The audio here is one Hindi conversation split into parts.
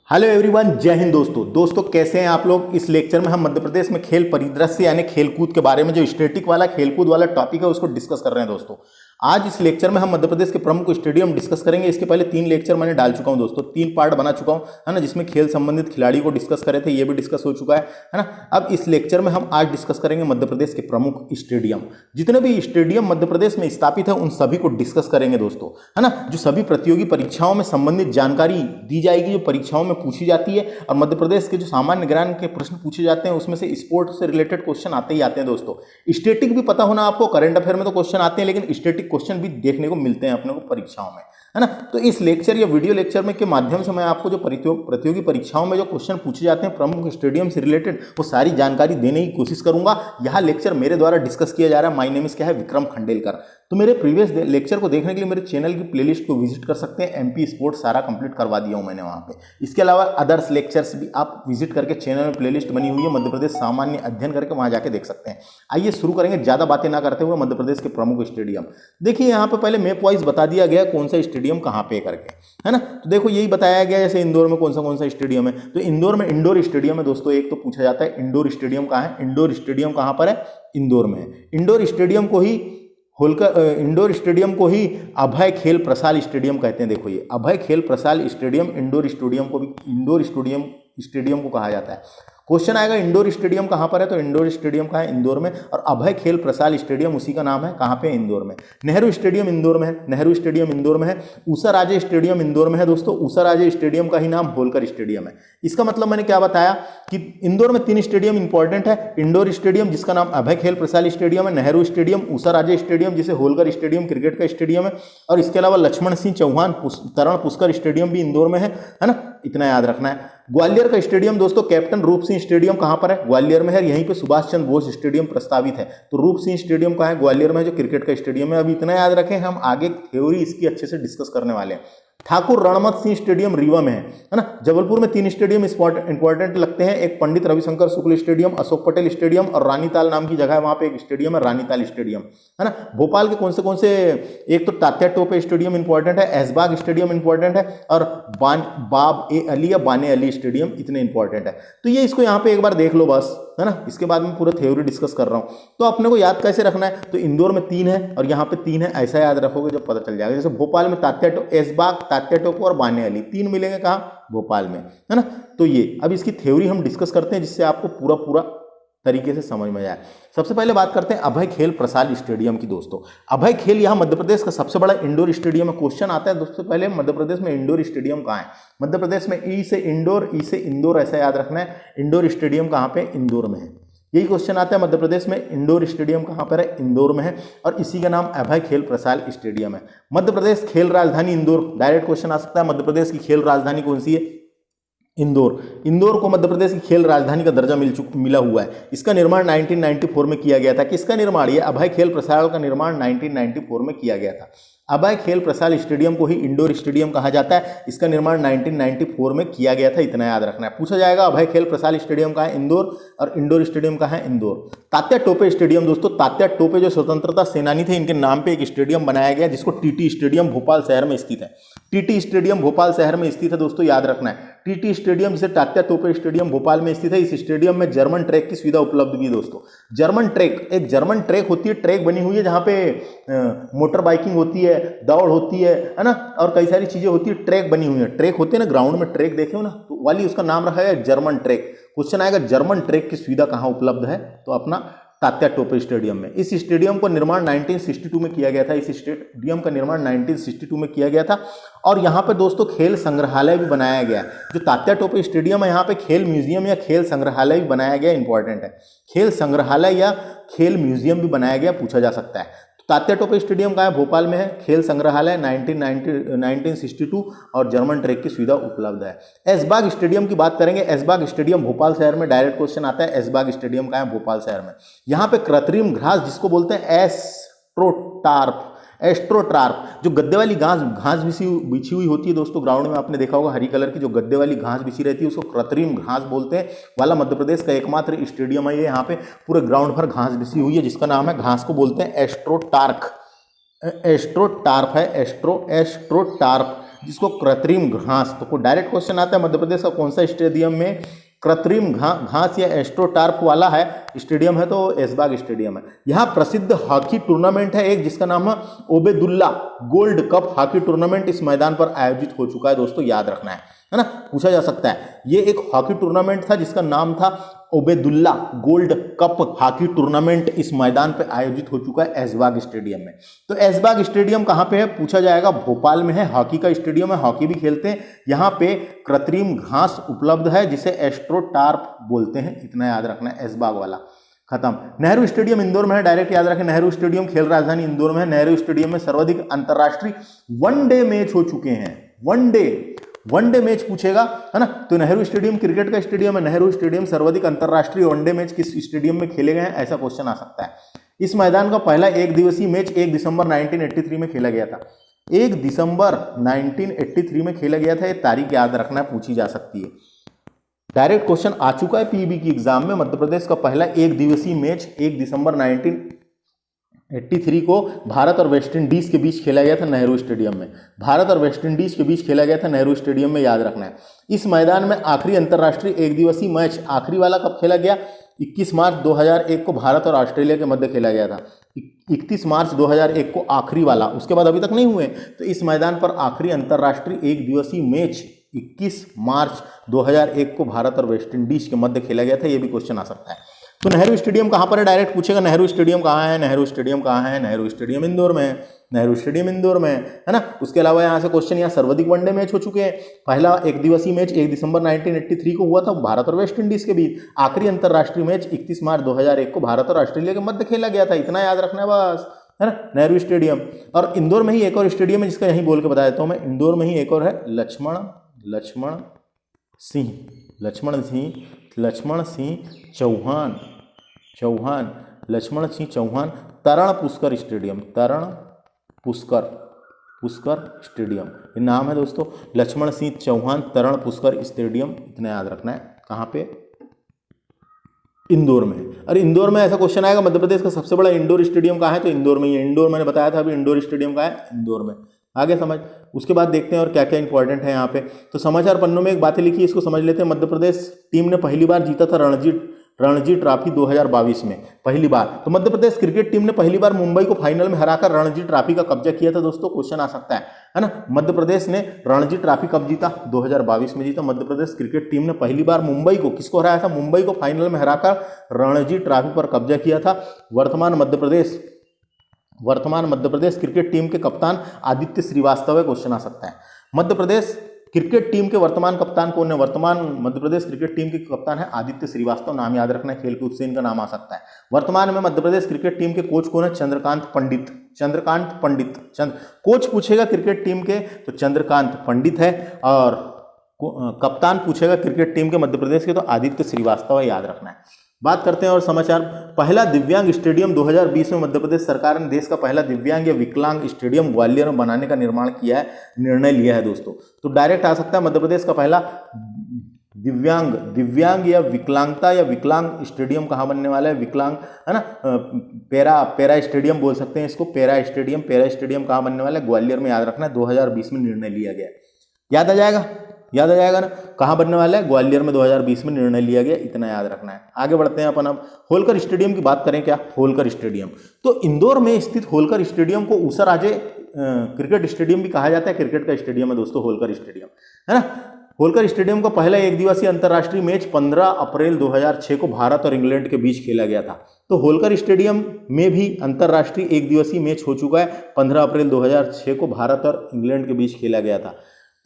हेलो एवरीवन, जय हिंद दोस्तों कैसे हैं आप लोग। इस लेक्चर में हम मध्य प्रदेश में खेल परिदृश्य यानी खेलकूद के बारे में जो स्टैटिक वाला खेलकूद वाला टॉपिक है उसको डिस्कस कर रहे हैं दोस्तों। आज इस लेक्चर में हम मध्य प्रदेश के प्रमुख स्टेडियम डिस्कस करेंगे। इसके पहले 3 लेक्चर मैंने डाल चुका हूं दोस्तों, 3 पार्ट बना चुका हूं, है ना, जिसमें खेल संबंधित खिलाड़ी को डिस्कस करे थे, ये भी डिस्कस हो चुका है ना। अब इस लेक्चर में हम आज डिस्कस करेंगे मध्य प्रदेश के प्रमुख स्टेडियम। जितने भी स्टेडियम मध्य प्रदेश में स्थापित है उन सभी को डिस्कस करेंगे दोस्तों, है ना। जो सभी प्रतियोगी परीक्षाओं में संबंधित जानकारी दी जाएगी, जो परीक्षाओं में पूछी जाती है, और मध्य प्रदेश के जो सामान्य ज्ञान के प्रश्न पूछे जाते हैं उसमें से स्पोर्ट से रिलेटेड क्वेश्चन आते ही आते हैं दोस्तों। स्टैटिक भी पता होना आपको, करंट अफेयर में तो क्वेश्चन आते हैं, लेकिन स्टैटिक क्वेश्चन भी देखने को मिलते हैं अपने को परीक्षाओं में, है ना। तो इस लेक्चर या वीडियो लेक्चर में के माध्यम से मैं आपको जो प्रतियोगी परीक्षाओं में जो क्वेश्चन पूछे जाते हैं प्रमुख स्टेडियम से रिलेटेड, वो सारी जानकारी देने की कोशिश करूंगा। यह लेक्चर मेरे द्वारा डिस्कस किया जा रहा है। माय नेम इज क्या है, विक्रम खंडेलकर। तो मेरे प्रीवियस लेक्चर को देखने के लिए मेरे चैनल की प्लेलिस्ट को विजिट कर सकते हैं। एमपी स्पोर्ट सारा कंप्लीट करवा दिया हूं मैंने वहां पे। इसके अलावा अदर्स लेक्चर्स भी आप विजिट करके चैनल में प्लेलिस्ट बनी हुई है, मध्य प्रदेश सामान्य अध्ययन करके वहां जाके देख सकते हैं। आइए शुरू करेंगे, ज्यादा बातें ना करते हुए मध्य प्रदेश के प्रमुख स्टेडियम। देखिए यहाँ पे पहले मैप वाइज बता दिया गया कौन सा स्टेडियम कहाँ पे करके, है ना। तो देखो यही बताया गया, जैसे इंदौर में कौन सा स्टेडियम है। तो इंदौर में इंडोर स्टेडियम है दोस्तों। एक तो पूछा जाता है इंडोर स्टेडियम कहाँ है। इंडोर स्टेडियम कहाँ पर है, इंदौर में है। इंडोर स्टेडियम को ही अभय खेल प्रसाल स्टेडियम कहते हैं। देखो ये अभय खेल प्रसाल स्टेडियम इंडोर स्टेडियम को कहा जाता है। क्वेश्चन आएगा इंडोर स्टेडियम कहाँ पर है, तो इंडोर स्टेडियम कहाँ है, इंदौर में। और अभय खेल प्रसाल स्टेडियम उसी का नाम है, कहाँ पे, इंदौर में। नेहरू स्टेडियम इंदौर में है, नेहरू स्टेडियम इंदौर में है। ऊषा राजे स्टेडियम इंदौर में है दोस्तों। ऊषा राजे स्टेडियम का ही नाम होलकर स्टेडियम है। इसका मतलब मैंने क्या बताया कि इंदौर में 3 स्टेडियम इंपॉर्टेंट है। इंडोर स्टेडियम जिसका नाम अभय खेल प्रसाल स्टेडियम है, नेहरू स्टेडियम, ऊषा राजे स्टेडियम जिसे होलकर स्टेडियम क्रिकेट का स्टेडियम है, और इसके अलावा लक्ष्मण सिंह चौहान तरण पुष्कर स्टेडियम भी इंदौर में है ना। इतना याद रखना है। ग्वालियर का स्टेडियम दोस्तों कैप्टन रूप सिंह स्टेडियम कहां पर है, ग्वालियर में है। यहीं पे सुभाष चंद्र बोस स्टेडियम प्रस्तावित है। तो रूप सिंह स्टेडियम कहां है, ग्वालियर में है, जो क्रिकेट का स्टेडियम है। अब इतना याद रखें, हम आगे थ्योरी इसकी अच्छे से डिस्कस करने वाले हैं। ठाकुर रणमत सिंह स्टेडियम रीवा में है ना। जबलपुर में 3 स्टेडियम इंपॉर्टेंट लगते हैं। एक पंडित रविशंकर शुक्ल स्टेडियम, अशोक पटेल स्टेडियम, और रानीताल नाम की जगह है, वहां पे एक स्टेडियम है रानीताल स्टेडियम, है ना। भोपाल के कौन से एक तो तात्या टोपे स्टेडियम इंपॉर्टेंट है, ऐशबाग स्टेडियम इंपॉर्टेंट है, और बाब ए अली या बाने अली स्टेडियम इतने इंपॉर्टेंट है। तो ये इसको यहाँ पे एक बार देख लो बस, है ना। इसके बाद में पूरा थ्योरी डिस्कस कर रहा हूँ। तो अपने को याद कैसे रखना है, तो इंदौर में 3 है और यहाँ पे 3 है, ऐसा याद रखोगे जब पता चल जाएगा। जैसे भोपाल में ऐशबाग, तात्या टोपे और बाने अली 3 मिलेंगे कहाँ, भोपाल में, है ना। तो ये अब इसकी थ्योरी हम डिस्कस करते हैं जिससे आपको पूरा तरीके से समझ में जाए। सबसे पहले बात करते हैं अभय खेल प्रसाल स्टेडियम की दोस्तों। अभय खेल यहाँ मध्य प्रदेश का सबसे बड़ा इंडोर स्टेडियम है। क्वेश्चन आता है दोस्तों पहले मध्य प्रदेश में इंडोर स्टेडियम कहाँ है। मध्य प्रदेश में ई से इंडोर ऐसा याद रखना है। इंडोर स्टेडियम कहाँ पे, इंदौर में है। यही क्वेश्चन आता है मध्य प्रदेश में इंडोर स्टेडियम कहाँ पर है, इंदौर में है, और इसी का नाम अभय खेल प्रसाल स्टेडियम है। मध्य प्रदेश खेल राजधानी इंदौर, डायरेक्ट क्वेश्चन आ सकता है। मध्य प्रदेश की खेल राजधानी कौन सी है, इंदौर को मध्य प्रदेश की खेल राजधानी का दर्जा मिला हुआ है। इसका निर्माण 1994 में किया गया था। किसका निर्माण, ये अभय खेल प्रसाल का निर्माण 1994 में किया गया था। अभय खेल प्रसाल स्टेडियम को ही इंडोर स्टेडियम कहा जाता है। इसका निर्माण 1994 में किया गया था, इतना याद रखना है। पूछा जाएगा अभय खेल प्रसाल स्टेडियम कहाँ है, इंदौर, और इंडोर स्टेडियम कहाँ है, इंदौर। तात्या टोपे स्टेडियम दोस्तों, तात्या टोपे जो स्वतंत्रता सेनानी थे, इनके नाम पे एक स्टेडियम बनाया गया जिसको टीटी स्टेडियम भोपाल शहर में स्थित है। टीटी स्टेडियम भोपाल शहर में स्थित है दोस्तों, याद रखना है। टीटी स्टेडियम जिसे तात्या टोपे स्टेडियम भोपाल में स्थित है। इस स्टेडियम में जर्मन ट्रैक की सुविधा उपलब्ध भी है दोस्तों। जर्मन ट्रैक होती है, ट्रैक बनी हुई है जहाँ पे मोटर बाइकिंग होती है, दौड़ होती है ना, और कई सारी चीजें होती है। ट्रैक बनी हुई है, ट्रैक होते हैं ना ग्राउंड में, ट्रैक देखे हो ना, तो वाली उसका नाम रखा है जर्मन ट्रैक। क्वेश्चन आएगा जर्मन ट्रैक की सुविधा कहाँ उपलब्ध है, तो अपना तात्या टोपे स्टेडियम में। इस स्टेडियम का निर्माण 1962 में किया गया था। इस स्टेडियम का निर्माण 1962 में किया गया था, और यहाँ पे दोस्तों खेल संग्रहालय भी बनाया गया है। जो तात्या टोपे स्टेडियम है, यहाँ पे खेल म्यूजियम या खेल संग्रहालय भी बनाया गया, इंपॉर्टेंट है। खेल संग्रहालय या खेल म्यूजियम भी बनाया गया, पूछा जा सकता है। तात्या टोपे स्टेडियम कहाँ है, भोपाल में है। खेल संग्रहालय 1962 और जर्मन ट्रैक की सुविधा उपलब्ध है। ऐशबाग स्टेडियम की बात करेंगे। ऐशबाग स्टेडियम भोपाल शहर में, डायरेक्ट क्वेश्चन आता है। ऐशबाग स्टेडियम कहाँ है, भोपाल शहर में। यहाँ पे कृत्रिम घास जिसको बोलते हैं एस्ट्रोटार्प, जो गद्दे वाली घास बिछी हुई होती है दोस्तों, ग्राउंड में आपने देखा होगा हरी कलर की जो गद्दे वाली घास बिछी रहती है उसको कृत्रिम घास बोलते हैं। वाला मध्य प्रदेश का एकमात्र स्टेडियम है ये। यहाँ पे पूरे ग्राउंड पर घास बिछी हुई है जिसका नाम है, घास को बोलते हैं एस्ट्रोटार्प है, एस्ट्रोटार्प जिसको कृत्रिम घास, तो डायरेक्ट क्वेश्चन आता है मध्य प्रदेश का कौन सा स्टेडियम में कृत्रिम घास या एस्ट्रोटार्प वाला है स्टेडियम है, तो ऐशबाग स्टेडियम है। यहाँ प्रसिद्ध हॉकी टूर्नामेंट है एक, जिसका नाम है Obaidullah gold cup hockey tournament इस मैदान पर आयोजित हो चुका है दोस्तों, याद रखना है ना, पूछा जा सकता है। ये एक हॉकी टूर्नामेंट था जिसका नाम था Obaidullah gold cup hockey tournament इस मैदान पर आयोजित हो चुका है ऐशबाग स्टेडियम में। तो ऐशबाग स्टेडियम कहाँ पे है पूछा जाएगा, भोपाल में है, हॉकी का स्टेडियम है, हॉकी भी खेलते हैं। यहाँ पे कृत्रिम घास उपलब्ध है जिसे एस्ट्रोटार्प बोलते हैं, इतना याद रखना है, ऐशबाग वाला खत्म। नेहरू स्टेडियम इंदौर में है, डायरेक्ट याद रखें, नेहरू स्टेडियम खेल राजधानी इंदौर में है। नेहरू स्टेडियम में सर्वाधिक अंतर्राष्ट्रीय वनडे मैच हो चुके हैं, वनडे मैच पूछेगा है ना, तो नेहरू स्टेडियम क्रिकेट का स्टेडियम है, नेहरू स्टेडियम सर्वाधिक अंतर्राष्ट्रीय वनडे मैच किस स्टेडियम में खेले गए हैं, ऐसा क्वेश्चन आ सकता है। इस मैदान का पहला एक दिवसीय मैच 1 दिसंबर 1983 में खेला गया था, 1 दिसंबर 1983 में खेला गया था, ये तारीख याद रखना, पूछी जा सकती है। डायरेक्ट क्वेश्चन आ चुका है पीईबी की एग्जाम में, मध्य प्रदेश का पहला एक दिवसीय मैच 1 दिसंबर 1983 को भारत और वेस्ट इंडीज के बीच खेला गया था नेहरू स्टेडियम में, भारत और वेस्ट इंडीज के बीच खेला गया था नेहरू स्टेडियम में, याद रखना है। इस मैदान में आखिरी अंतर्राष्ट्रीय एक दिवसीय मैच आखिरी वाला कब खेला गया, 21 मार्च 2001 को भारत और ऑस्ट्रेलिया के मध्य खेला गया था, 31 मार्च 2001 को आखिरी वाला, उसके बाद अभी तक नहीं हुए। तो इस मैदान पर आखिरी अंतर्राष्ट्रीय एक दिवसीय मैच 21 मार्च 2001 को भारत और वेस्ट इंडीज के मध्य खेला गया था, ये भी क्वेश्चन आ सकता है। तो नेहरू स्टेडियम कहाँ पर है, डायरेक्ट पूछेगा नेहरू स्टेडियम कहाँ है, नेहरू स्टेडियम कहाँ है, नेहरू स्टेडियम इंदौर में है, नेहरू स्टेडियम इंदौर में है ना। उसके अलावा यहाँ से क्वेश्चन, यहाँ सर्वाधिक वनडे मैच हो चुके हैं, पहला एक दिवसीय मैच 1 दिसंबर 1983 को हुआ था भारत और वेस्ट इंडीज के बीच, आखिरी अंतर्राष्ट्रीय मैच 31 मार्च 2001 को भारत और ऑस्ट्रेलिया के मध्य खेला गया था, इतना याद रखना है बस, है ना, नेहरू स्टेडियम। और इंदौर में ही एक और स्टेडियम है जिसका यहीं बोल के बता देता हूँ मैं, इंदौर में ही एक और है लक्ष्मण सिंह चौहान तरण पुष्कर स्टेडियम, तरण पुष्कर स्टेडियम, ये नाम है दोस्तों, लक्ष्मण सिंह चौहान तरण पुष्कर स्टेडियम, इतना याद रखना है, कहाँ पे, इंदौर में। और इंदौर में ऐसा क्वेश्चन आएगा मध्य प्रदेश का सबसे बड़ा इंडोर स्टेडियम कहाँ है, तो इंदौर में ही है, इंदौर मैंने बताया था अभी, इंडोर स्टेडियम कहाँ है, इंदौर में, आगे समझ। उसके बाद देखते हैं और क्या क्या इंपॉर्टेंट है यहाँ पे, तो समाचार पन्नों में एक बातें लिखी है, इसको समझ लेते हैं। मध्य प्रदेश टीम ने पहली बार जीता था रणजी ट्रॉफी 2022 में, पहली बार। तो मध्य प्रदेश क्रिकेट टीम ने पहली बार मुंबई को फाइनल में हराकर रणजी ट्रॉफी का कब्जा किया था दोस्तों, क्वेश्चन आ सकता है ना। मध्य प्रदेश ने रणजी ट्रॉफी कब जीता, 2022 में जीता मध्य प्रदेश क्रिकेट टीम ने पहली बार मुंबई को, किसको हराया था, मुंबई को फाइनल में हराकर रणजी ट्रॉफी पर कब्जा किया था। वर्तमान मध्य प्रदेश क्रिकेट टीम के कप्तान आदित्य श्रीवास्तव है, क्वेश्चन आ सकता है। मध्य प्रदेश क्रिकेट टीम के वर्तमान कप्तान कौन है, वर्तमान मध्य प्रदेश क्रिकेट टीम के कप्तान है आदित्य श्रीवास्तव, नाम याद रखना है, खेलकूद से इनका नाम आ सकता है। वर्तमान में मध्य प्रदेश क्रिकेट टीम के कोच कौन है, चंद्रकांत पंडित। कोच पूछेगा क्रिकेट टीम के तो चंद्रकांत पंडित है, और कप्तान पूछेगा क्रिकेट टीम के मध्य प्रदेश के तो आदित्य श्रीवास्तव है, याद रखना है। बात करते हैं और समाचार, पहला दिव्यांग स्टेडियम 2020 में मध्य प्रदेश सरकार ने देश का पहला दिव्यांग या विकलांग स्टेडियम ग्वालियर में बनाने का निर्णय लिया है दोस्तों। तो डायरेक्ट आ सकता है मध्य प्रदेश का पहला दिव्यांग या विकलांगता या विकलांग स्टेडियम कहाँ बनने वाला है, विकलांग है ना, पैरा स्टेडियम बोल सकते हैं इसको, पैरा स्टेडियम कहाँ बनने वाला है, ग्वालियर में, याद रखना है, 2020 में निर्णय लिया गया, याद आ जाएगा ना, कहाँ बनने वाला है, ग्वालियर में 2020 में निर्णय लिया गया, इतना याद रखना है। आगे बढ़ते हैं अपन, अब होलकर स्टेडियम की बात करें, क्या होलकर स्टेडियम, तो इंदौर में स्थित होलकर स्टेडियम को ऊषा राजे क्रिकेट स्टेडियम भी कहा जाता है, क्रिकेट का स्टेडियम है दोस्तों होलकर स्टेडियम, है ना। होलकर स्टेडियम का पहला एक दिवसीय अंतर्राष्ट्रीय मैच 15 अप्रैल 2006 को भारत और इंग्लैंड के बीच खेला गया था। तो होलकर स्टेडियम में भी अंतर्राष्ट्रीय एक दिवसीय मैच हो चुका है, 15 अप्रैल 2006 को भारत और इंग्लैंड के बीच खेला गया था।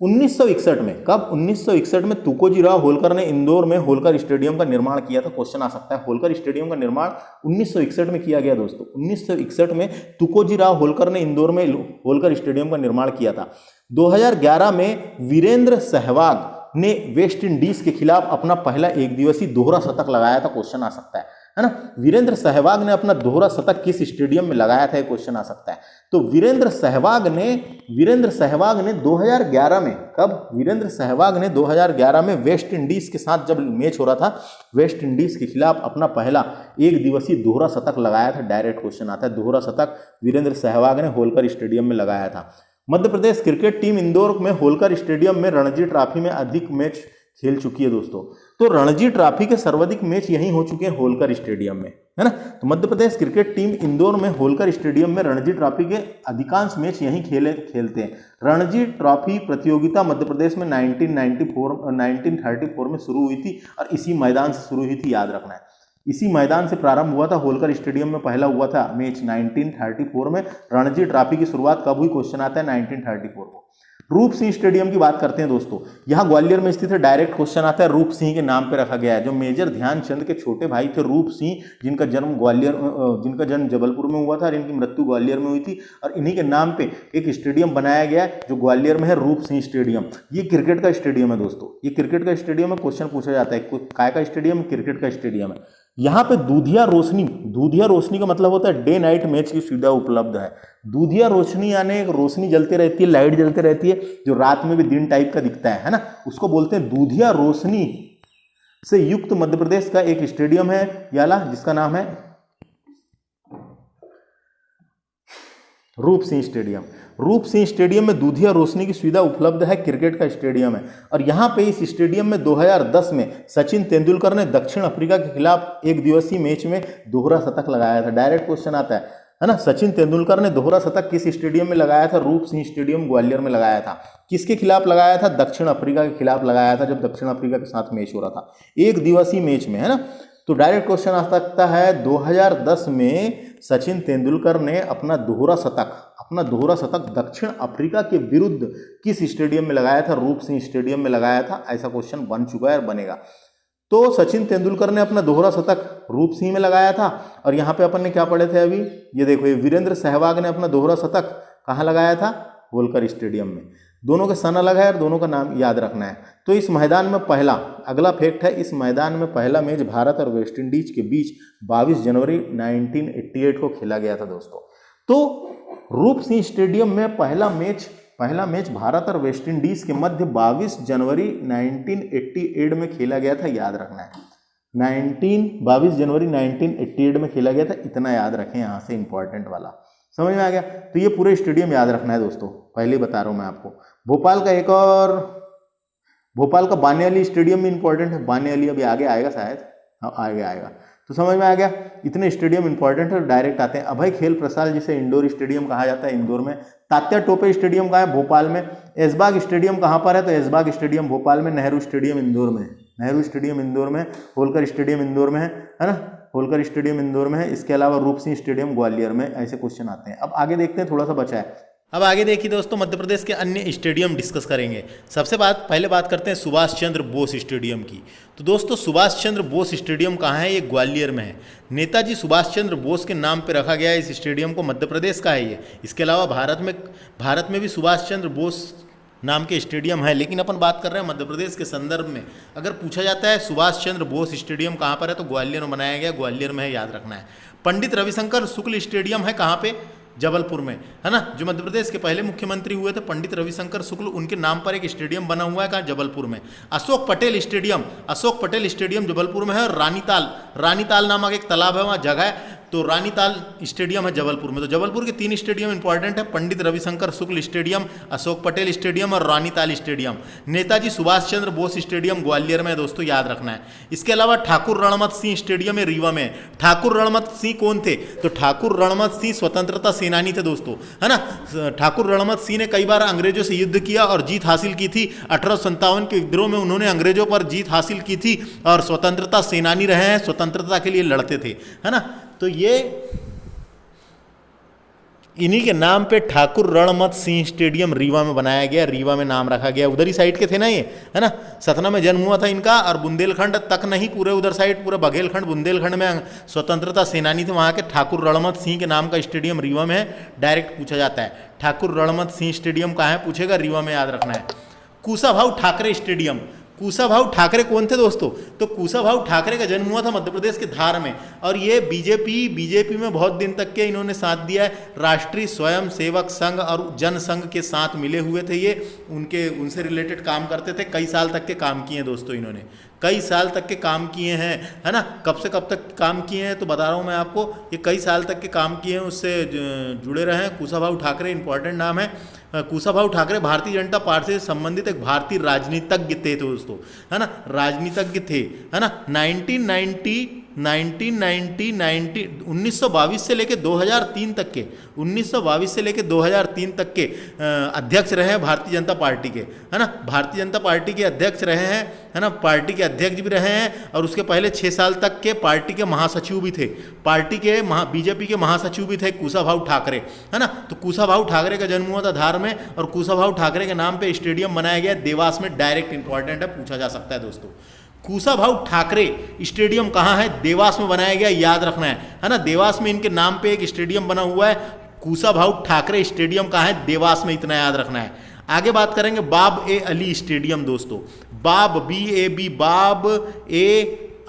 1961 में, कब, 1961 में तुकोजी राव होलकर ने इंदौर में होलकर स्टेडियम का निर्माण किया था, क्वेश्चन आ सकता है। होलकर स्टेडियम का निर्माण 1961 में किया गया दोस्तों, 1961 में तुकोजी राव होलकर ने इंदौर में होलकर स्टेडियम का निर्माण किया था। 2011 में वीरेंद्र सहवाग ने वेस्ट इंडीज के खिलाफ अपना पहला एक दिवसीय दोहरा शतक लगाया था, क्वेश्चन आ सकता है ना। वीरेंद्र सहवाग ने अपना दोहरा शतक किस स्टेडियम में लगाया था, क्वेश्चन आ सकता है। तो वीरेंद्र सहवाग ने 2011 में, कब, वीरेंद्र सहवाग ने 2011 में वेस्ट इंडीज के साथ जब मैच हो रहा था, वेस्ट इंडीज के खिलाफ अपना पहला एक दिवसीय दोहरा शतक लगाया था, डायरेक्ट क्वेश्चन आता है, दोहरा शतक वीरेंद्र सहवाग ने होलकर स्टेडियम में लगाया था। मध्य प्रदेश क्रिकेट टीम इंदौर में होलकर स्टेडियम में रणजी ट्रॉफी में अधिक मैच खेल चुकी है दोस्तों। तो रणजी ट्रॉफी के सर्वाधिक मैच यहीं हो चुके हैं होलकर स्टेडियम में, है ना। तो मध्य प्रदेश क्रिकेट टीम इंदौर में होलकर स्टेडियम में रणजी ट्रॉफी के अधिकांश मैच यहीं खेलते हैं। रणजी ट्रॉफी प्रतियोगिता मध्य प्रदेश में 1934 में शुरू हुई थी और इसी मैदान से शुरू हुई थी, याद रखना है। इसी मैदान से प्रारंभ हुआ था, होलकर स्टेडियम में पहला हुआ था मैच 1934 में। रणजी ट्रॉफी की शुरुआत कब हुई, क्वेश्चन आता है 1934 को। रूप सिंह स्टेडियम की बात करते हैं दोस्तों, यह ग्वालियर में स्थित है। डायरेक्ट क्वेश्चन आता है, रूप सिंह के नाम पे रखा गया है। जो मेजर ध्यानचंद के छोटे भाई थे रूप सिंह, जिनका जन्म जबलपुर में हुआ था और इनकी मृत्यु ग्वालियर में हुई थी, और इन्हीं के नाम पे एक स्टेडियम बनाया गया है जो ग्वालियर में है, रूप सिंह स्टेडियम। ये क्रिकेट का स्टेडियम है दोस्तों, ये क्रिकेट का स्टेडियम है। क्वेश्चन पूछा जाता है काय का स्टेडियम, क्रिकेट का स्टेडियम है। यहाँ पे दूधिया रोशनी का मतलब होता है डे नाइट मैच की सुविधा उपलब्ध है। दूधिया रोशनी यानी एक रोशनी जलती रहती है, लाइट जलती रहती है, जो रात में भी दिन टाइप का दिखता है ना, उसको बोलते हैं दूधिया रोशनी से युक्त मध्य प्रदेश का एक स्टेडियम है याला, जिसका नाम है रूप सिंह स्टेडियम। रूप सिंह स्टेडियम में दूधिया रोशनी की सुविधा उपलब्ध है, क्रिकेट का स्टेडियम है। और यहाँ पे इस स्टेडियम में 2010 में सचिन तेंदुलकर ने दक्षिण अफ्रीका के खिलाफ एक दिवसीय मैच में दोहरा शतक लगाया था। डायरेक्ट क्वेश्चन आता है ना। सचिन तेंदुलकर ने दोहरा शतक किस स्टेडियम में लगाया था, रूप सिंह स्टेडियम ग्वालियर में लगाया था। किसके खिलाफ लगाया था, दक्षिण अफ्रीका के खिलाफ लगाया था, जब दक्षिण अफ्रीका के साथ मैच हो रहा था, एक दिवसीय मैच में, है ना। तो डायरेक्ट क्वेश्चन आ सकता है 2010 में सचिन तेंदुलकर ने अपना दोहरा शतक दक्षिण अफ्रीका के विरुद्ध किस स्टेडियम में लगाया था, रूप सिंह स्टेडियम में लगाया था। ऐसा क्वेश्चन बन चुका है और बनेगा। तो सचिन तेंदुलकर ने अपना दोहरा शतक रूप सिंह में लगाया था। और यहाँ पे अपन ने क्या पढ़े थे अभी, ये देखो, ये वीरेंद्र सहवाग ने अपना दोहरा शतक कहाँ लगाया था, होलकर स्टेडियम में। दोनों के सन अलग है और दोनों का नाम याद रखना है। तो इस मैदान में पहला, अगला फैक्ट है, इस मैदान में पहला मैच भारत और वेस्ट इंडीज के बीच 22 जनवरी 1988 को खेला गया था दोस्तों। तो रूप सिंह स्टेडियम में पहला मैच भारत और वेस्ट इंडीज के मध्य 22 जनवरी 1988 में खेला गया था, याद रखना है। 22 जनवरी 1988 में खेला गया था, इतना याद रखें, यहाँ से इंपॉर्टेंट वाला समझ में आ गया। तो ये पूरे स्टेडियम याद रखना है दोस्तों, पहले बता रहा हूँ मैं आपको। भोपाल का बाने स्टेडियम भी इंपॉर्टेंट है। बाने अभी आगे आएगा शायद, हाँ आएगा। तो समझ में आ गया, इतने स्टेडियम इंपॉर्टेंट है। डायरेक्ट आते हैं अभय खेल प्रसाद, जिसे इंडोर स्टेडियम कहा जाता है, इंदौर में। तात्या टोपे स्टेडियम कहाँ है, भोपाल में। ऐशबाग स्टेडियम कहाँ पर है, तो ऐशबाग स्टेडियम भोपाल में। नेहरू स्टेडियम इंदौर में, होलकर स्टेडियम इंदौर में है ना, होलकर स्टेडियम इंदौर में है। इसके अलावा रूप सिंह स्टेडियम ग्वालियर में। ऐसे क्वेश्चन आते हैं। अब आगे देखते हैं, थोड़ा सा बचा है। अब आगे देखिए दोस्तों, मध्य प्रदेश के अन्य स्टेडियम डिस्कस करेंगे। पहले बात करते हैं सुभाष चंद्र बोस स्टेडियम की। तो दोस्तों, सुभाष चंद्र बोस स्टेडियम कहाँ है, ये ग्वालियर में है। नेताजी सुभाष चंद्र बोस के नाम पे रखा गया है इस स्टेडियम को, मध्य प्रदेश का है ये। इसके अलावा भारत में भी सुभाष चंद्र बोस नाम के स्टेडियम है, लेकिन अपन बात कर रहे हैं मध्य प्रदेश के संदर्भ में। अगर पूछा जाता है सुभाष चंद्र बोस स्टेडियम कहाँ पर है, तो ग्वालियर में बनाया गया, ग्वालियर में है, याद रखना है। पंडित रविशंकर शुक्ल स्टेडियम है कहाँ पे, जबलपुर में, है ना। जो मध्य प्रदेश के पहले मुख्यमंत्री हुए थे पंडित रविशंकर शुक्ल, उनके नाम पर एक स्टेडियम बना हुआ है, कहाँ, जबलपुर में। अशोक पटेल स्टेडियम जबलपुर में है। और रानीताल नामक एक तालाब है, वहाँ जगह है, तो रानीताल स्टेडियम है जबलपुर में। तो जबलपुर के 3 स्टेडियम इंपॉर्टेंट है, पंडित रविशंकर शुक्ल स्टेडियम, अशोक पटेल स्टेडियम और रानीताल स्टेडियम। नेताजी सुभाष चंद्र बोस स्टेडियम ग्वालियर में दोस्तों, याद रखना है। इसके अलावा ठाकुर रणमत सिंह स्टेडियम है रीवा में। ठाकुर रणमत सिंह कौन थे, तो ठाकुर रणमत सिंह स्वतंत्रता सेनानी थे दोस्तों, है ना। ठाकुर रणमत सिंह ने कई बार अंग्रेजों से युद्ध किया और जीत हासिल की थी। 1857 के विद्रोह में उन्होंने अंग्रेजों पर जीत हासिल की थी और स्वतंत्रता सेनानी रहे हैं, स्वतंत्रता के लिए लड़ते थे, है ना। तो ये इन्हीं के नाम पे ठाकुर रणमत सिंह स्टेडियम रीवा में बनाया गया, रीवा में नाम रखा गया। उधर ही साइड के थे ना ये, है ना। सतना में जन्म हुआ था इनका, और बुंदेलखंड तक नहीं, पूरे उधर साइड, पूरा बघेलखंड बुंदेलखंड में स्वतंत्रता सेनानी थे। वहाँ के ठाकुर रणमत सिंह के नाम का स्टेडियम रीवा में है। डायरेक्ट पूछा जाता है ठाकुर रणमत सिंह स्टेडियम कहाँ है, पूछेगा, रीवा में, याद रखना है। कुशाभाऊ ठाकरे स्टेडियम, कुशाभाऊ ठाकरे कौन थे दोस्तों, तो कुशाभाऊ ठाकरे का जन्म हुआ था मध्य प्रदेश के धार में, और ये बीजेपी में बहुत दिन तक के इन्होंने साथ दिया है। राष्ट्रीय स्वयं सेवक संघ और जन संघ के साथ मिले हुए थे ये, उनसे रिलेटेड काम करते थे। कई साल तक के काम किए हैं दोस्तों इन्होंने, कई साल तक के काम किए हैं, है ना। कब से कब तक काम किए हैं तो बता रहा हूँ मैं आपको, ये कई साल तक के काम किए हैं, उससे जुड़े रहे हैं। कुशाभाऊ ठाकरे इंपॉर्टेंट नाम है। कुशाभाऊ ठाकरे भारतीय जनता पार्टी से संबंधित एक भारतीय राजनीतिज्ञ थे दोस्तों, है ना, राजनीतिज्ञ थे, है ना। 1922 से लेकर 2003 तक के 1922 से लेकर 2003 तक के अध्यक्ष रहे हैं भारतीय जनता पार्टी के, है ना, भारतीय जनता पार्टी के अध्यक्ष रहे हैं, है ना, पार्टी के अध्यक्ष भी रहे हैं और उसके पहले 6 साल तक के पार्टी के महासचिव भी थे, पार्टी के बीजेपी के महासचिव भी थे कुशाभाऊ ठाकरे, है ना। तो कुशाभाऊ ठाकरे का जन्म हुआ था धार में और कुशाभाऊ ठाकरे के नाम पे स्टेडियम बनाया गया देवास में, डायरेक्ट इंपॉर्टेंट है, पूछा जा सकता है दोस्तों। कुशाभाऊ ठाकरे स्टेडियम कहाँ है? देवास में बनाया गया, याद रखना है ना। देवास में इनके नाम पे एक स्टेडियम बना हुआ है, कुशाभाऊ ठाकरे स्टेडियम कहाँ है? देवास में, इतना याद रखना है। आगे बात करेंगे बाब ए अली स्टेडियम दोस्तों, बाब BAB बाब ए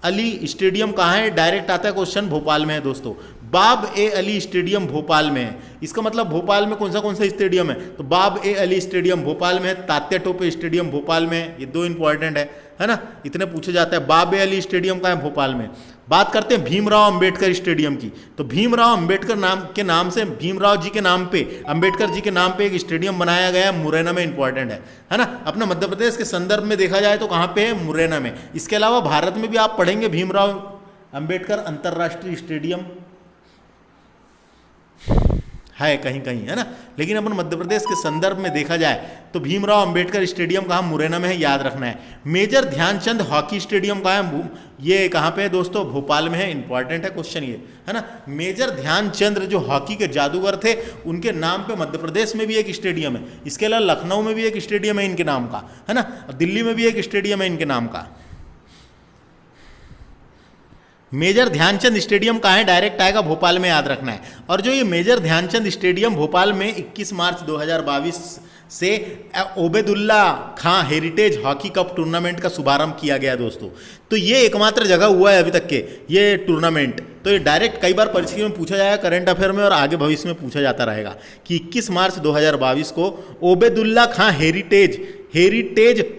अली स्टेडियम कहाँ है? डायरेक्ट आता है क्वेश्चन, भोपाल में है दोस्तों। बाब ए अली स्टेडियम भोपाल में है, इसका मतलब भोपाल में कौन सा स्टेडियम है? तो बाब ए अली स्टेडियम भोपाल में है, तात्या टोपे स्टेडियम भोपाल में है, ये 2 इंपॉर्टेंट है ना, इतने पूछे जाता है। बाब ए अली स्टेडियम का है भोपाल में। बात करते हैं भीमराव अंबेडकर स्टेडियम की, तो भीमराव अंबेडकर नाम से भीमराव जी के नाम पे, अंबेडकर जी के नाम पे एक स्टेडियम बनाया गया है, मुरैना में, इंपॉर्टेंट है ना। अपने मध्य प्रदेश के संदर्भ में देखा जाए तो कहाँ पे है? मुरैना में। इसके अलावा भारत में भी आप पढ़ेंगे भीमराव अंबेडकर अंतर्राष्ट्रीय स्टेडियम है कहीं कहीं, है ना, लेकिन अपन मध्य प्रदेश के संदर्भ में देखा जाए तो भीमराव अंबेडकर स्टेडियम कहाँ? मुरैना में है, याद रखना है। मेजर ध्यानचंद हॉकी स्टेडियम कहाँ है? ये कहाँ पे है दोस्तों? भोपाल में है, इंपॉर्टेंट है क्वेश्चन ये, है ना। मेजर ध्यानचंद जो हॉकी के जादूगर थे, उनके नाम पे मध्य प्रदेश में भी एक स्टेडियम है। इसके अलावा लखनऊ में भी एक स्टेडियम है इनके नाम का, है ना, दिल्ली में भी एक स्टेडियम है इनके नाम का। मेजर ध्यानचंद स्टेडियम कहाँ है? डायरेक्ट आएगा भोपाल में, याद रखना है। और जो ये मेजर ध्यानचंद स्टेडियम भोपाल में 21 मार्च 2022 से ओबेदुल्ला खां हेरिटेज हॉकी कप टूर्नामेंट का शुभारंभ किया गया दोस्तों। तो ये एकमात्र जगह हुआ है अभी तक के ये टूर्नामेंट, तो ये डायरेक्ट कई बार परीक्षा में पूछा जाएगा करंट अफेयर में, और आगे भविष्य में पूछा जाता रहेगा कि 21 मार्च 2022 को ओबेदुल्ला खां हेरिटेज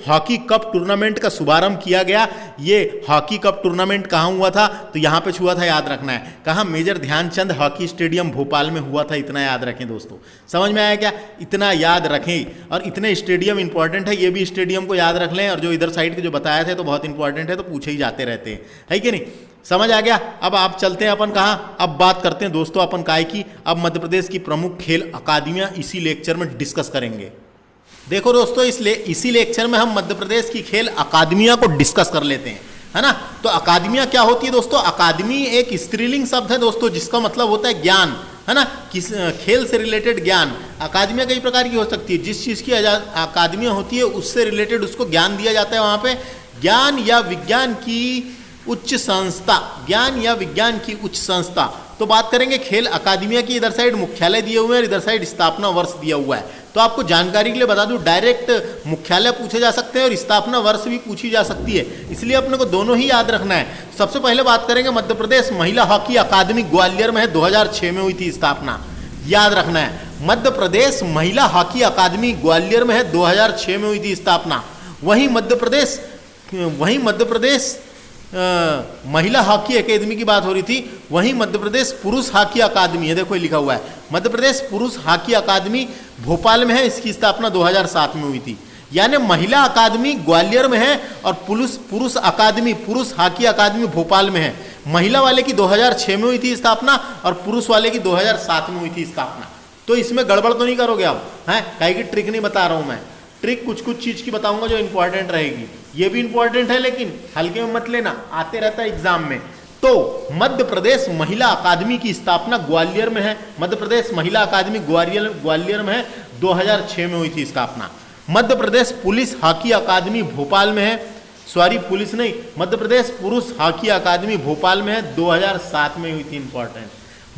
हॉकी कप टूर्नामेंट का शुभारंभ किया गया। ये हॉकी कप टूर्नामेंट कहाँ हुआ था? तो यहाँ पे हुआ था, याद रखना है। कहाँ? Major Dhyanchand hockey stadium Bhopal में हुआ था, इतना याद रखें दोस्तों। समझ में आया क्या? इतना याद रखें, और इतने स्टेडियम इंपॉर्टेंट है, ये भी स्टेडियम को याद रख लें, और जो इधर साइड के जो बताए थे तो बहुत इंपॉर्टेंट है, तो पूछे ही जाते रहते हैं, है कि नहीं? समझ आ गया? अब आप चलते हैं अपन कहाँ, अब बात करते हैं दोस्तों अपन काय की, अब मध्य प्रदेश की प्रमुख खेल अकादमियाँ इसी लेक्चर में डिस्कस करेंगे। देखो दोस्तों, इसी लेक्चर में हम मध्य प्रदेश की खेल अकादमियां को डिस्कस कर लेते हैं, है ना। तो अकादमियां क्या होती है दोस्तों? अकादमी एक स्त्रीलिंग शब्द है दोस्तों, जिसका मतलब होता है ज्ञान, है ना, किस खेल से रिलेटेड ज्ञान। अकादमियां कई प्रकार की हो सकती है, जिस चीज़ की अकादमियां होती है उससे रिलेटेड उसको ज्ञान दिया जाता है वहाँ पे। ज्ञान या विज्ञान की उच्च संस्था, ज्ञान या विज्ञान की उच्च संस्था। तो बात करेंगे खेल अकादमिया की, इधर साइड मुख्यालय दिए हुए हैं और इधर साइड स्थापना वर्ष दिया हुआ है। तो आपको जानकारी के लिए बता दूं, डायरेक्ट मुख्यालय पूछे जा सकते हैं और स्थापना वर्ष भी पूछी जा सकती है, इसलिए अपने को दोनों ही याद रखना है। सबसे पहले बात करेंगे मध्य प्रदेश महिला हॉकी अकादमी ग्वालियर में है, 2006 में हुई थी स्थापना, याद रखना है। मध्य प्रदेश महिला हॉकी अकादमी ग्वालियर में है, 2006 में हुई थी स्थापना। वहीं मध्य प्रदेश महिला हॉकी एकेडमी की बात हो रही थी, वहीं मध्य प्रदेश पुरुष हॉकी अकादमी है, देखो लिखा हुआ है मध्य प्रदेश पुरुष हॉकी अकादमी भोपाल में है, इसकी स्थापना 2007 में हुई थी। यानी महिला अकादमी ग्वालियर में है और पुरुष हॉकी अकादमी भोपाल में है। महिला वाले की 2006 में हुई थी स्थापना और पुरुष वाले की 2007 में हुई थी स्थापना। तो इसमें गड़बड़ तो नहीं करोगे आप, हैं? काहे की ट्रिक नहीं बता रहा हूं मैं, ट्रिक कुछ चीज की बताऊंगा जो इंपॉर्टेंट रहेगी। ये भी इंपॉर्टेंट है लेकिन हल्के में मत लेना, आते रहता है एग्जाम में। तो मध्य प्रदेश महिला अकादमी की स्थापना ग्वालियर में है, मध्य प्रदेश महिला अकादमी ग्वालियर में है, 2006 में हुई थी स्थापना। मध्य प्रदेश पुलिस हॉकी अकादमी भोपाल में है, सॉरी पुलिस नहीं, मध्य प्रदेश पुरुष हॉकी अकादमी भोपाल में है, 2007 में हुई थी। इंपॉर्टेंट,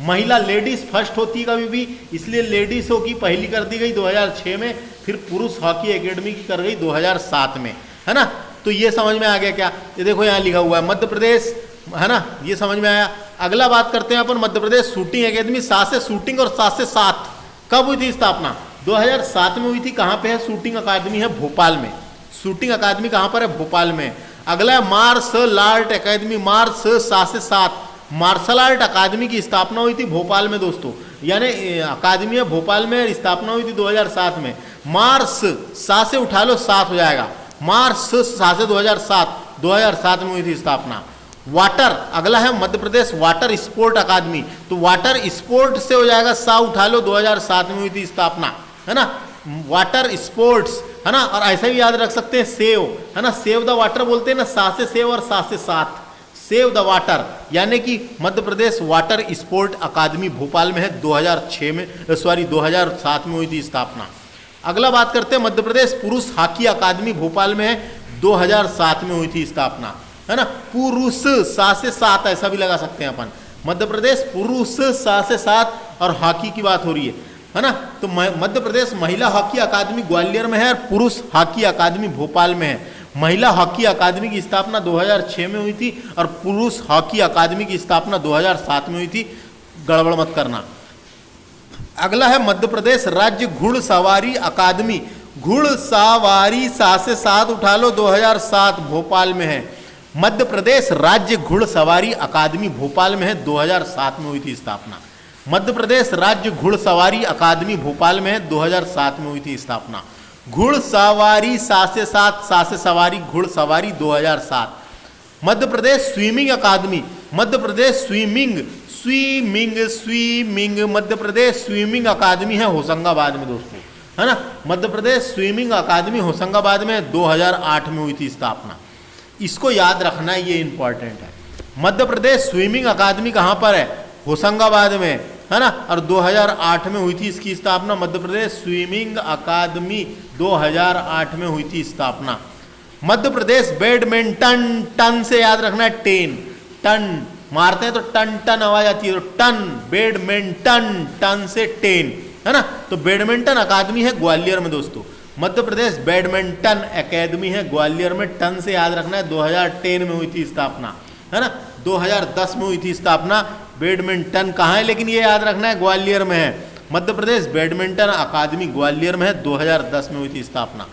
महिला लेडीज फर्स्ट होती है कभी भी, इसलिए लेडीज हॉकी पहली कर दी गई 2006 में, फिर पुरुष हॉकी एकेडमी की कर गई 2007 में, है ना। तो ये समझ में आ गया क्या? ये देखो यहाँ लिखा हुआ है मध्य प्रदेश, है ना, ये समझ में आया। अगला बात करते हैं अपन मध्य प्रदेश शूटिंग एकेडमी, 7 से शूटिंग और 7 से 7 कब हुई थी स्थापना? 2007 में हुई थी। कहाँ पे है? शूटिंग अकादमी है भोपाल में। शूटिंग अकादमी कहाँ पर है? भोपाल में। अगला है मार्शल आर्ट अकादमी, 7 से 7 मार्शल आर्ट अकादमी की स्थापना हुई थी भोपाल में दोस्तों। यानी अकादमी है भोपाल में, स्थापना हुई थी 2007 में। मार्च 7 से उठा लो 7 हो जाएगा, मार्च 7 से 2007 में हुई थी स्थापना। वाटर अगला है मध्य प्रदेश वाटर स्पोर्ट अकादमी, तो वाटर स्पोर्ट से हो जाएगा 7 उठा लो, 2007 में हुई थी स्थापना, है ना। वाटर स्पोर्ट्स, है ना। और ऐसा भी याद रख सकते हैं सेव, है ना, सेव द वाटर बोलते हैं ना, 7 से सेव और 7 से 7, सेव द वाटर, यानी कि मध्य प्रदेश वाटर स्पोर्ट अकादमी भोपाल में है, 2007 में हुई थी स्थापना। अगला बात करते हैं मध्य प्रदेश पुरुष हॉकी अकादमी भोपाल में है, 2007 में हुई थी स्थापना, है ना। पुरुष 7 से 7 ऐसा भी लगा सकते हैं अपन, मध्य प्रदेश पुरुष 7 से 7 और हॉकी की बात हो रही है ना। तो मध्य प्रदेश महिला हॉकी अकादमी ग्वालियर में है और पुरुष हॉकी अकादमी भोपाल में है। महिला हॉकी अकादमी की स्थापना 2006 में हुई थी और पुरुष हॉकी अकादमी की स्थापना 2007 में हुई थी, गड़बड़ मत करना। अगला है मध्य प्रदेश राज्य घुड़सवारी अकादमी, घुड़सवारी 7 से 7 उठा लो, 2007 भोपाल में है। मध्य प्रदेश राज्य घुड़सवारी अकादमी भोपाल में है, 2007 में हुई थी स्थापना। मध्य प्रदेश राज्य घुड़सवारी अकादमी भोपाल में है, 2007 में हुई थी स्थापना। घुड़सवारी 7 से 7, 7 से सवारी, घुड़सवारी 2007। मध्य प्रदेश स्विमिंग अकादमी, मध्य प्रदेश स्विमिंग मध्य प्रदेश स्विमिंग अकादमी है होशंगाबाद में दोस्तों, है ना। मध्य प्रदेश स्विमिंग अकादमी होशंगाबाद में 2008 में हुई थी स्थापना, इसको याद रखना, ये इंपॉर्टेंट है। मध्य प्रदेश स्विमिंग अकादमी कहाँ पर है? होशंगाबाद में, है ना। और 2008 में हुई थी इसकी स्थापना, मध्य प्रदेश स्विमिंग अकादमी 2008 में हुई थी स्थापना। मध्य प्रदेश बैडमिंटन, टन से याद रखना है, टन मारते हैं तो टन टन आवाज आती है, तो टन, बैडमिंटन, टन से 10, है ना। तो बैडमिंटन अकादमी है ग्वालियर में दोस्तों, मध्य प्रदेश बैडमिंटन अकादमी है ग्वालियर में, टन से याद रखना है। 2010 में हुई थी स्थापना, है ना, 2010 में हुई थी स्थापना। बैडमिंटन कहाँ है लेकिन ये याद रखना है, ग्वालियर में है। मध्य प्रदेश बैडमिंटन अकादमी ग्वालियर में है, 2010 में हुई थी स्थापना।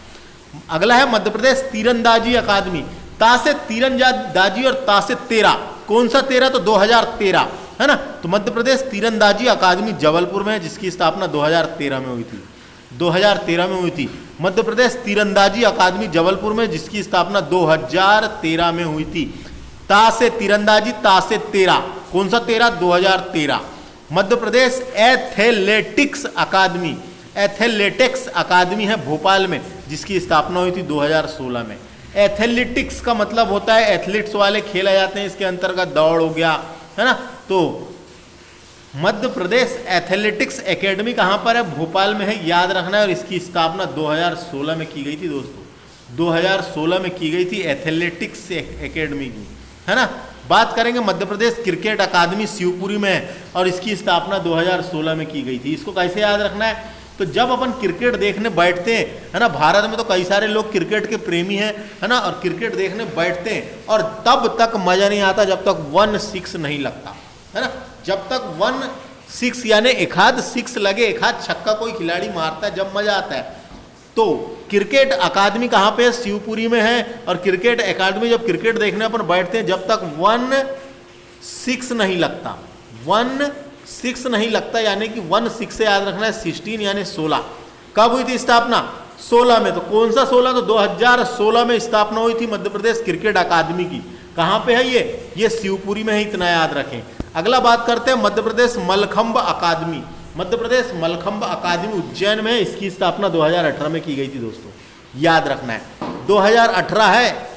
अगला है मध्य प्रदेश तीरंदाजी अकादमी, ता से तीरंदाजी और ता से 13, कौन सा 13? तो 2013, है ना। तो मध्य प्रदेश तीरंदाजी अकादमी जबलपुर में है, जिसकी स्थापना 2013 में हुई थी, 2013 में हुई थी। मध्य प्रदेश तीरंदाजी अकादमी जबलपुर में, जिसकी स्थापना 2013 में हुई थी। ता से तीरंदाजी, ता से 13, कौन सा 13? 2013। मध्य प्रदेश एथलेटिक्स अकादमी है भोपाल में, जिसकी स्थापना हुई थी 2016 में। एथलेटिक्स का मतलब होता है एथलीट्स वाले खेला जाते हैं, इसके अंतर्गत दौड़ हो गया, है ना। तो मध्य प्रदेश एथलेटिक्स एकेडमी कहाँ पर है? भोपाल में है, याद रखना है। और इसकी स्थापना 2016 में की गई थी दोस्तों, 2016 में की गई थी एथलेटिक्स एकेडमी की, है ना। बात करेंगे मध्य प्रदेश क्रिकेट अकादमी शिवपुरी में है और इसकी स्थापना 2016 में की गई थी। इसको कैसे याद रखना है? तो जब अपन क्रिकेट देखने बैठते हैं, है ना, भारत में तो कई सारे लोग क्रिकेट के प्रेमी हैं, है ना, और क्रिकेट देखने बैठते हैं और तब तक मजा नहीं आता जब तक 1-6 नहीं लगता, है ना। जब तक 1-6 यानी एक आध 6 लगे, एक आध छक्का कोई खिलाड़ी मारता है, जब मजा आता है। तो क्रिकेट अकादमी कहाँ पे है? शिवपुरी में है। और क्रिकेट अकादमी जब क्रिकेट देखने पर बैठते हैं, जब तक 1-6 नहीं लगता, 1-6 नहीं लगता, यानी कि 1-6 से याद रखना है 16 यानी 16। कब हुई थी स्थापना? 16 में। तो कौन सा 16? तो 2016 में स्थापना हुई थी मध्य प्रदेश क्रिकेट अकादमी की। कहाँ पे है ये शिवपुरी में है, इतना याद रखें। अगला बात करते हैं मध्य प्रदेश मलखंब अकादमी, मध्य प्रदेश मलखंब अकादमी उज्जैन में, इसकी स्थापना 2018 में की गई थी दोस्तों, याद रखना है। 2018 है,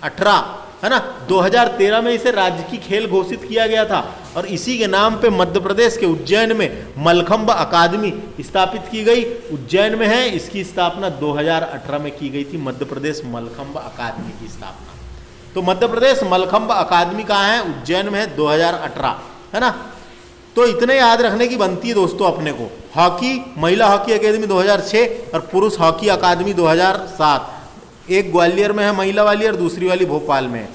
18, है ना। 2013 में इसे राज्य की खेल घोषित किया गया था और इसी के नाम पे मध्य प्रदेश के उज्जैन में मलखंब अकादमी स्थापित की गई, उज्जैन में है। इसकी स्थापना 2018 में की गई थी, मध्य प्रदेश मलखंब अकादमी की स्थापना। तो मध्य प्रदेश मलखंब अकादमी कहाँ है? उज्जैन में है, 2018, है ना। तो इतने याद रखने की बनती है दोस्तों अपने को। हॉकी, महिला हॉकी अकादमी 2006 और पुरुष हॉकी अकादमी 2007, एक ग्वालियर में है महिला वाली और दूसरी वाली भोपाल में है।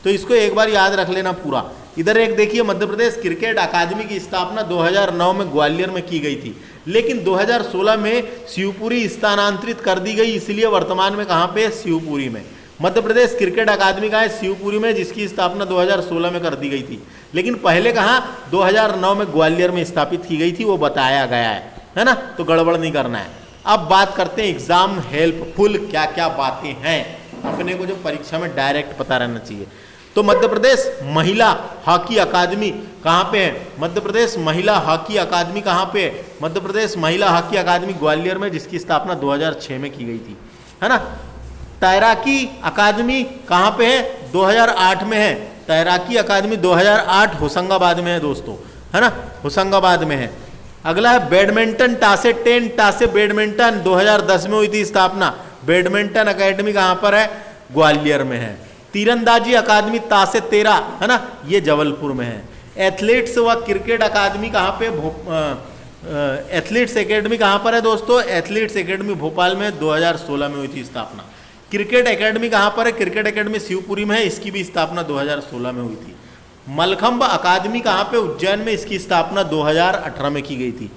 तो इसको एक बार याद रख लेना पूरा। इधर एक देखिए, मध्य प्रदेश क्रिकेट अकादमी की स्थापना 2009 में ग्वालियर में की गई थी, लेकिन 2016 में शिवपुरी स्थानांतरित कर दी गई, इसलिए वर्तमान में कहाँ पे? शिवपुरी में। मध्य प्रदेश क्रिकेट अकादमी कहाँ है? शिवपुरी में, जिसकी स्थापना 2016 में कर दी गई थी। लेकिन पहले कहाँ? 2009 में ग्वालियर में स्थापित की गई थी, वो बताया गया है ना, तो गड़बड़ नहीं करना है। अब बात करते हैं एग्जाम हेल्पफुल क्या क्या बातें हैं, अपने को जो परीक्षा में डायरेक्ट पता रहना चाहिए। तो मध्य प्रदेश महिला हॉकी अकादमी कहाँ पे है? मध्य प्रदेश महिला हॉकी अकादमी कहाँ पे है? मध्य प्रदेश महिला हॉकी अकादमी ग्वालियर में, जिसकी स्थापना 2006 में की गई थी, है ना। तैराकी अकादमी कहाँ पे है? 2008 में है। तैराकी अकादमी 2008 होशंगाबाद में है दोस्तों, है ना, होशंगाबाद में है। अगला है बैडमिंटन टासे 10 टासे बैडमिंटन 2010 में हुई थी स्थापना। बैडमिंटन अकेडमी कहाँ पर है? ग्वालियर में है। तीरंदाजी अकादमी तासे 13, है ना, ये जबलपुर में है। एथलीट्स व क्रिकेट अकादमी कहाँ पे? एथलीट्स एकेडमी कहाँ पर है दोस्तों? एथलीट्स एकेडमी भोपाल में 2016 में हुई थी स्थापना। क्रिकेट एकेडमी कहाँ पर है? क्रिकेट एकेडमी शिवपुरी में है, इसकी भी स्थापना 2016 में हुई थी। मलखंब अकादमी कहाँ पे? उज्जैन में, इसकी स्थापना 2018 में की गई थी।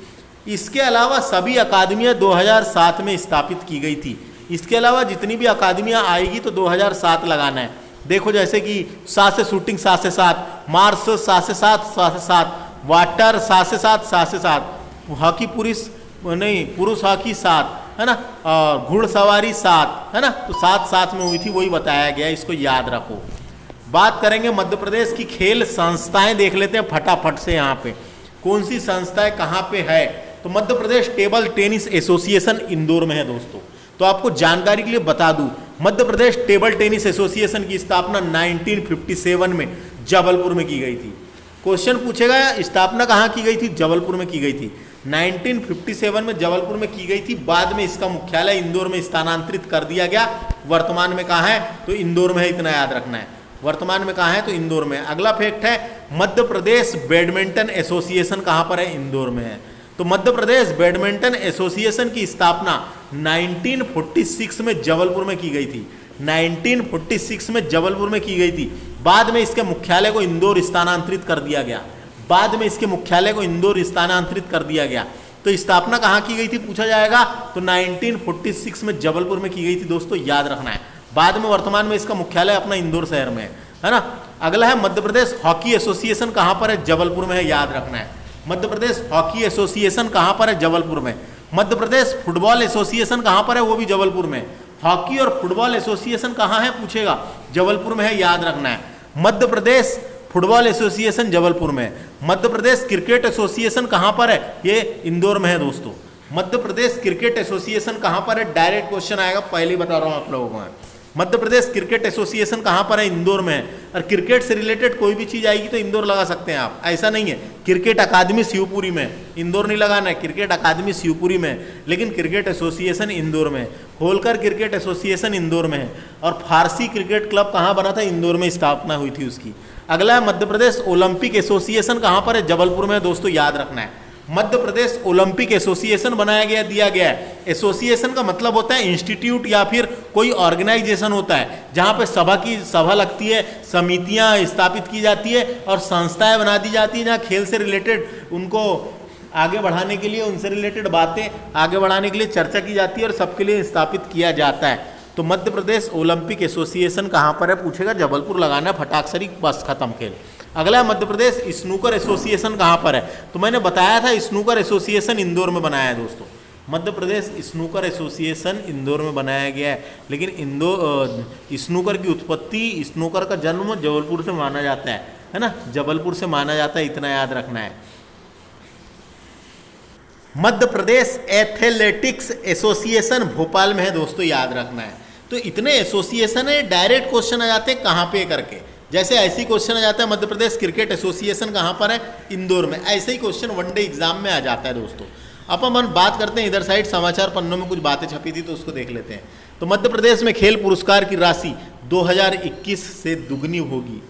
इसके अलावा सभी अकादमियाँ 2007 में स्थापित की गई थी। इसके अलावा जितनी भी अकादमियाँ आएगी तो 2007 लगाना है। देखो जैसे कि 7 से शूटिंग 7 से 7, मार्स 7 से 7 7 से 7, वाटर 7 से 7 7 से 7, हॉकी पुरुष हॉकी 7, है ना, और घुड़सवारी 7, है ना, तो 7 7 में हुई थी, वही बताया गया, इसको याद रखो। बात करेंगे मध्य प्रदेश की खेल संस्थाएं, देख लेते हैं फटाफट से। यहाँ पे कौन सी संस्थाएं कहाँ पे है? तो Madhya Pradesh table tennis association Indore में है दोस्तों। तो आपको जानकारी के लिए बता दूं, Madhya Pradesh table tennis association की स्थापना 1957 में जबलपुर में की गई थी। क्वेश्चन पूछेगा स्थापना कहाँ की गई थी? जबलपुर में की गई थी। 1957 में जबलपुर में की गई थी। बाद में इसका मुख्यालय इंदौर में स्थानांतरित कर दिया गया। वर्तमान में कहाँ है? तो इंदौर में है, इतना याद रखना है। वर्तमान में कहाँ है? तो इंदौर में। अगला फैक्ट है, मध्य प्रदेश बैडमिंटन एसोसिएशन कहाँ पर है? इंदौर में है। तो मध्य प्रदेश बैडमिंटन एसोसिएशन की स्थापना 1946 में जबलपुर में की गई थी। 1946 में जबलपुर में की गई थी। बाद में इसके मुख्यालय को इंदौर स्थानांतरित कर दिया गया। बाद में इसके मुख्यालय को इंदौर स्थानांतरित कर दिया गया। तो स्थापना कहाँ की गई थी पूछा जाएगा, तो 1946 में जबलपुर में की गई थी दोस्तों, याद रखना है। बाद में वर्तमान में इसका मुख्यालय अपना इंदौर शहर में है ना। अगला है मध्य प्रदेश हॉकी एसोसिएशन कहाँ पर है? जबलपुर में है, याद रखना है। मध्य प्रदेश हॉकी एसोसिएशन कहाँ पर है? जबलपुर में। मध्य प्रदेश फुटबॉल एसोसिएशन कहाँ पर है? वो भी जबलपुर में। हॉकी और फुटबॉल एसोसिएशन कहाँ है पूछेगा? जबलपुर में है, याद रखना है। मध्य प्रदेश फुटबॉल एसोसिएशन जबलपुर में। मध्य प्रदेश क्रिकेट एसोसिएशन कहाँ पर है? ये इंदौर में है दोस्तों। मध्य प्रदेश क्रिकेट एसोसिएशन कहाँ पर है? डायरेक्ट क्वेश्चन आएगा, पहले ही बता रहा हूँ आप लोगों को। मध्य प्रदेश क्रिकेट एसोसिएशन कहाँ पर है? इंदौर में है। और क्रिकेट से रिलेटेड कोई भी चीज़ आएगी तो इंदौर लगा सकते हैं आप, ऐसा नहीं है। क्रिकेट अकादमी शिवपुरी में, इंदौर नहीं लगाना है। क्रिकेट अकादमी शिवपुरी में, लेकिन क्रिकेट एसोसिएशन इंदौर में। होलकर क्रिकेट एसोसिएशन इंदौर में है। और फारसी क्रिकेट क्लब कहाँ बना था? इंदौर में स्थापना हुई थी उसकी। अगला है मध्य प्रदेश ओलंपिक एसोसिएशन कहाँ पर है? जबलपुर में दोस्तों, याद रखना है। मध्य प्रदेश ओलंपिक एसोसिएशन बनाया गया, दिया गया है। एसोसिएशन का मतलब होता है इंस्टीट्यूट या फिर कोई ऑर्गेनाइजेशन होता है जहाँ पे सभा लगती है, समितियाँ स्थापित की जाती है और संस्थाएं बना दी जाती है, जहाँ खेल से रिलेटेड उनको आगे बढ़ाने के लिए, उनसे रिलेटेड बातें आगे बढ़ाने के लिए चर्चा की जाती है और सबके लिए स्थापित किया जाता है। तो मध्य प्रदेश ओलंपिक एसोसिएशन कहाँ पर है पूछेगा? जबलपुर लगाना, फटाक्षरी, बस खत्म खेल। अगला है मध्य प्रदेश स्नूकर एसोसिएशन कहाँ पर है? तो मैंने बताया था स्नूकर एसोसिएशन इंदौर में बनाया है दोस्तों। मध्य प्रदेश स्नूकर एसोसिएशन इंदौर में बनाया गया है, लेकिन स्नूकर की उत्पत्ति, स्नूकर का जन्म जबलपुर से माना जाता है ना, जबलपुर से माना जाता है, इतना याद रखना है। मध्य प्रदेश एथलेटिक्स एसोसिएशन भोपाल में है दोस्तों, याद रखना है। तो इतने एसोसिएशन है, डायरेक्ट क्वेश्चन आ जाते हैं कहाँ पे करके। जैसे ऐसे ही क्वेश्चन आ जाता है मध्य प्रदेश क्रिकेट एसोसिएशन कहाँ पर है? इंदौर में। ऐसे ही क्वेश्चन वनडे एग्जाम में आ जाता है दोस्तों। अब हम बात करते हैं इधर साइड, समाचार पन्नों में कुछ बातें छपी थी तो उसको देख लेते हैं। तो मध्य प्रदेश में खेल पुरस्कार की राशि 2021 से दुगनी होगी।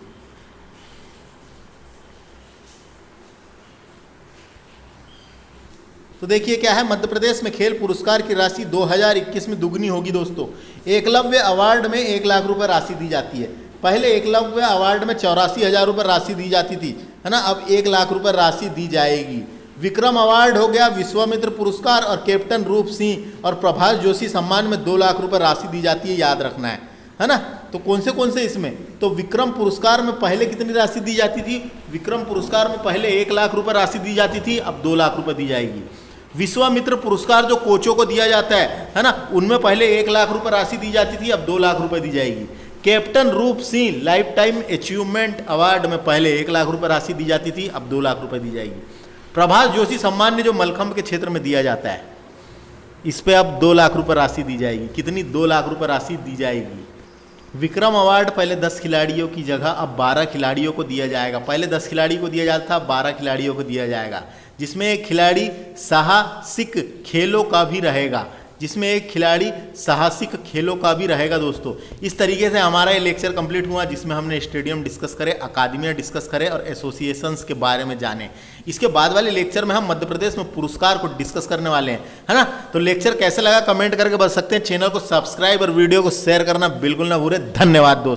तो देखिए क्या है, मध्य प्रदेश में खेल पुरस्कार की राशि 2021 में दुगनी होगी दोस्तों। एकलव्य अवार्ड में 1 लाख रुपए राशि दी जाती है। पहले एकलव्य अवार्ड में 84,000 रुपये राशि दी जाती थी, है ना, अब 1 लाख रुपए राशि दी जाएगी। विक्रम अवार्ड हो गया, विश्वामित्र पुरस्कार और कैप्टन रूप सिंह और प्रभाष जोशी सम्मान में 2 लाख रुपए राशि दी जाती है, याद रखना है। है ना। तो कौन से इसमें, तो विक्रम पुरस्कार में पहले कितनी राशि दी जाती थी, विक्रम पुरस्कार में पहले 1 लाख रुपए राशि दी जाती थी, अब 2 लाख रुपए दी जाएगी। विश्वामित्र पुरस्कार जो कोचों को दिया जाता है ना, उनमें पहले 1 लाख रुपए राशि दी जाती थी, अब 2 लाख रुपए दी जाएगी। कैप्टन रूप Singh life time achievement award में पहले 1 लाख रुपए राशि दी जाती थी, अब 2 लाख रुपए दी जाएगी। प्रभाष जोशी सम्मान ने जो मलखंभ के क्षेत्र में दिया जाता है, इस पे अब 2 लाख रुपए राशि दी जाएगी। कितनी, 2 लाख रुपए राशि दी जाएगी। विक्रम अवार्ड पहले 10 खिलाड़ियों की जगह अब 12 खिलाड़ियों को दिया जाएगा। पहले 10 खिलाड़ी को दिया जाता था, अब 12 खिलाड़ियों को दिया जाएगा, जिसमें एक खिलाड़ी साहसिक खेलों का भी रहेगा, जिसमें एक खिलाड़ी साहसिक खेलों का भी रहेगा। दोस्तों, इस तरीके से हमारा ये लेक्चर कंप्लीट हुआ, जिसमें हमने स्टेडियम डिस्कस करे, अकादमियाँ डिस्कस करे और एसोसिएशंस के बारे में जाने। इसके बाद वाले लेक्चर में हम मध्य प्रदेश में पुरस्कार को डिस्कस करने वाले हैं, है ना। तो लेक्चर कैसे लगा कमेंट करके बता सकते हैं। चैनल को सब्सक्राइब और वीडियो को शेयर करना बिल्कुल ना भूलें। धन्यवाद दोस्तों।